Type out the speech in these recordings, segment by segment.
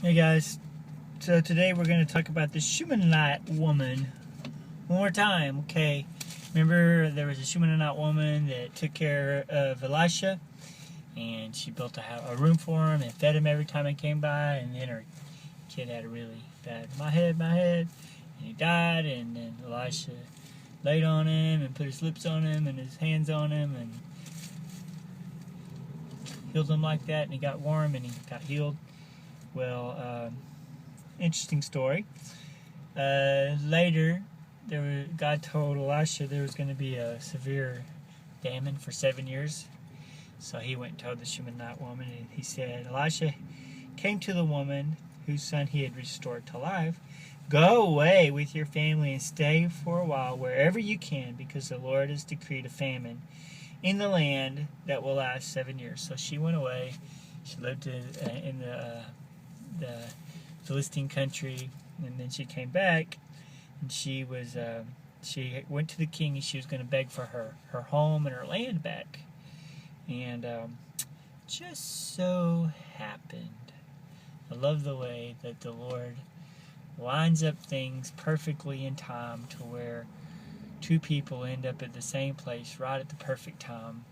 Hey guys, so today we're going to talk about the Shunammite woman one more time. Okay, remember there was a Shunammite woman that took care of Elisha, and she built a room for him and fed him every time he came by, and then her kid had a really bad my head, and he died, and then Elisha laid on him and put his lips on him and his hands on him and healed him like that, and he got warm and he got healed. Well, interesting story. Later, God told Elisha there was going to be a severe famine for 7 years. So he went and told the Shunammite woman, and he said, Elisha came to the woman whose son he had restored to life. Go away with your family and stay for a while wherever you can, because the Lord has decreed a famine in the land that will last 7 years. So she went away. She lived in the Philistine country, and then she came back, and she went to the king, and she was going to beg for her home and her land back. And just so happened, I love the way that the Lord lines up things perfectly in time to where two people end up at the same place right at the perfect time.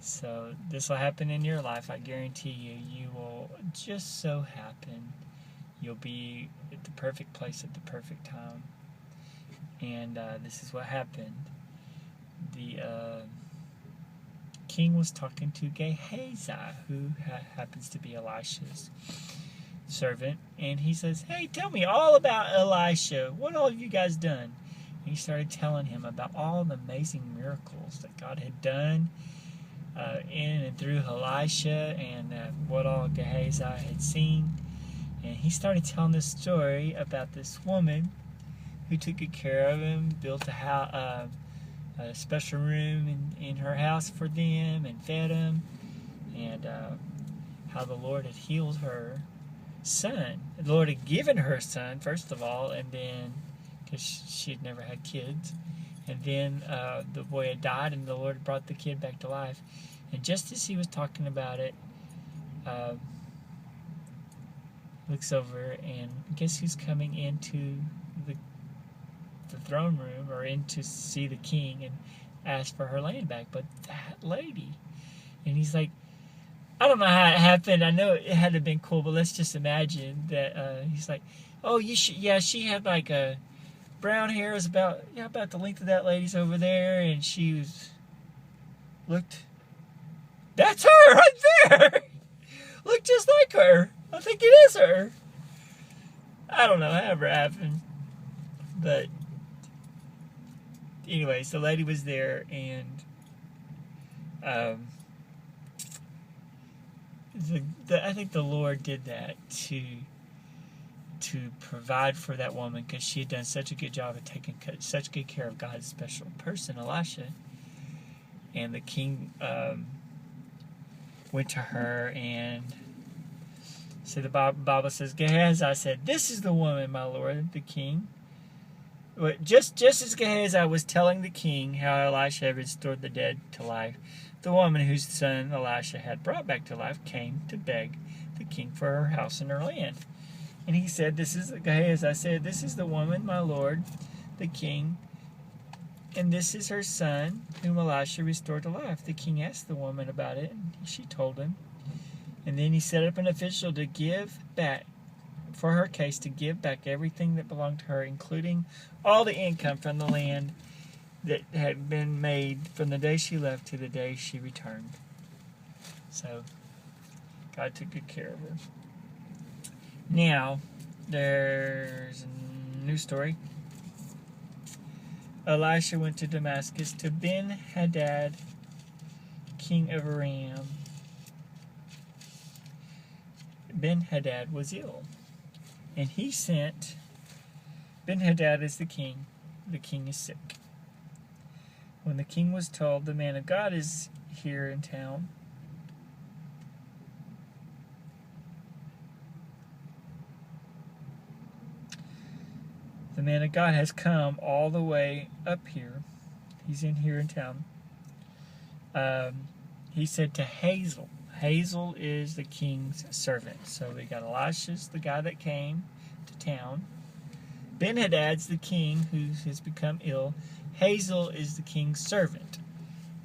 So this will happen in your life. I guarantee you will just so happen. You'll be at the perfect place at the perfect time. And this is what happened. The king was talking to Gehazi, who happens to be Elisha's servant. And he says, hey, tell me all about Elisha. What all have you guys done? And he started telling him about all the amazing miracles that God had done in and through Elisha, and what all Gehazi had seen. And he started telling this story about this woman who took good care of him, built a special room in her house for them, and fed them, and how the Lord had healed her son. The Lord had given her a son, first of all, and then, because she had never had kids, and then the boy had died, and the Lord brought the kid back to life. And just as he was talking about it, looks over, and guess who's coming into the throne room, or in to see the king and ask for her land back, but that lady. And he's like, I don't know how it happened. I know it had to have been cool, but let's just imagine that he's like, oh, she had like a brown hair, is about the length of that lady's over there, and she looked, that's her right there. Look just like her. I think it is her. I don't know, however it happened. But anyways, the lady was there, and I think the Lord did that to provide for that woman, because she had done such a good job of taking such good care of God's special person, Elisha. And the king went to her, and so the Bible says, Gehazi said, this is the woman, my lord, the king. Just as Gehazi was telling the king how Elisha had restored the dead to life, the woman whose son Elisha had brought back to life came to beg the king for her house and her land. And he said, Gehazi said, this is the woman, my lord, the king, and this is her son, whom Elisha restored to life. The king asked the woman about it, and she told him. And then he set up an official to give back, for her case, to give back everything that belonged to her, including all the income from the land that had been made from the day she left to the day she returned. So, God took good care of her. Now, there's a new story. Elisha went to Damascus to Ben-Hadad, king of Aram. Ben-Hadad was ill, and he sent, Ben-Hadad is the king is sick. When the king was told, the man of God is here in town, the man of God has come all the way up here. He's in here in town. He said to Hazael is the king's servant. So we got Elisha's the guy that came to town. Ben-Hadad's the king who has become ill. Hazael is the king's servant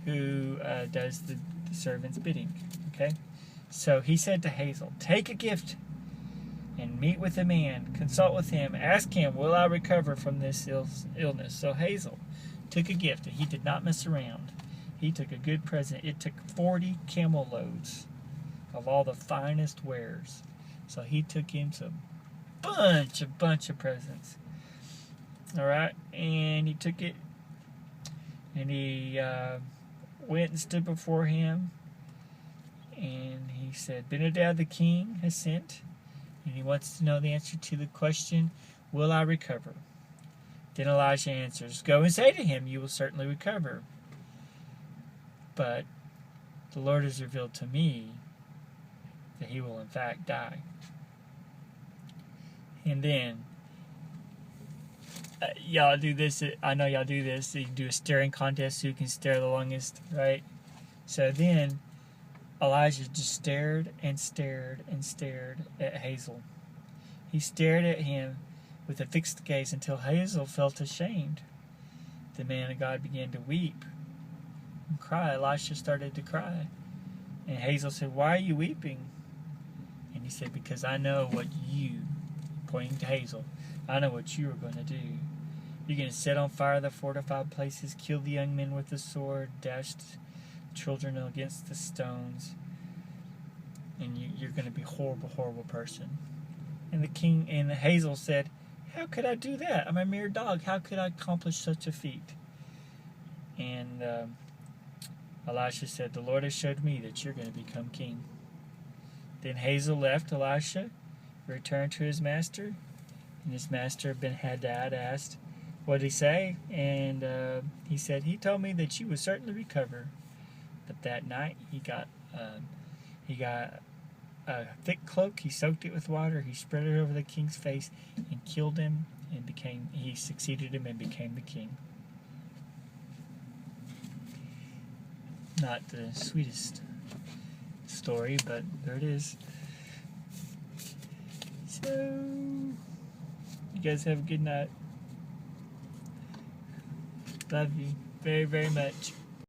who does the servant's bidding. Okay? So he said to Hazael, take a gift and meet with a man. Consult with him. Ask him, will I recover from this illness? So Hazael took a gift, and he did not mess around. He took a good present. It took 40 camel loads of all the finest wares. So he took him a bunch of presents. All right, and he took it, and he went and stood before him, and he said, Ben-Hadad the king has sent, and he wants to know the answer to the question, will I recover? Then Elisha answers, go and say to him, you will certainly recover. But the Lord has revealed to me that he will in fact die. And then, y'all do this, I know y'all do this, you can do a staring contest, who can stare the longest, right? So then, Elijah just stared and stared and stared at Hazael. He stared at him with a fixed gaze until Hazael felt ashamed. The man of God began to weep and cry. Elisha started to cry. And Hazael said, why are you weeping? And he said, because I know what you, pointing to Hazael, I know what you are going to do. You're going to set on fire the fortified places, kill the young men with the sword, dash children against the stones, and you're going to be a horrible, horrible person. And the king and Hazael said, how could I do that? I'm a mere dog. How could I accomplish such a feat? And Elisha said, the Lord has showed me that you're going to become king. Then Hazael left Elisha, returned to his master, and his master Ben-Hadad asked, what did he say? And he said, he told me that you would certainly recover. But that night he got a thick cloak. He soaked it with water. He spread it over the king's face and killed him. And he succeeded him and became the king. Not the sweetest story, but there it is. So you guys have a good night. Love you very, very much.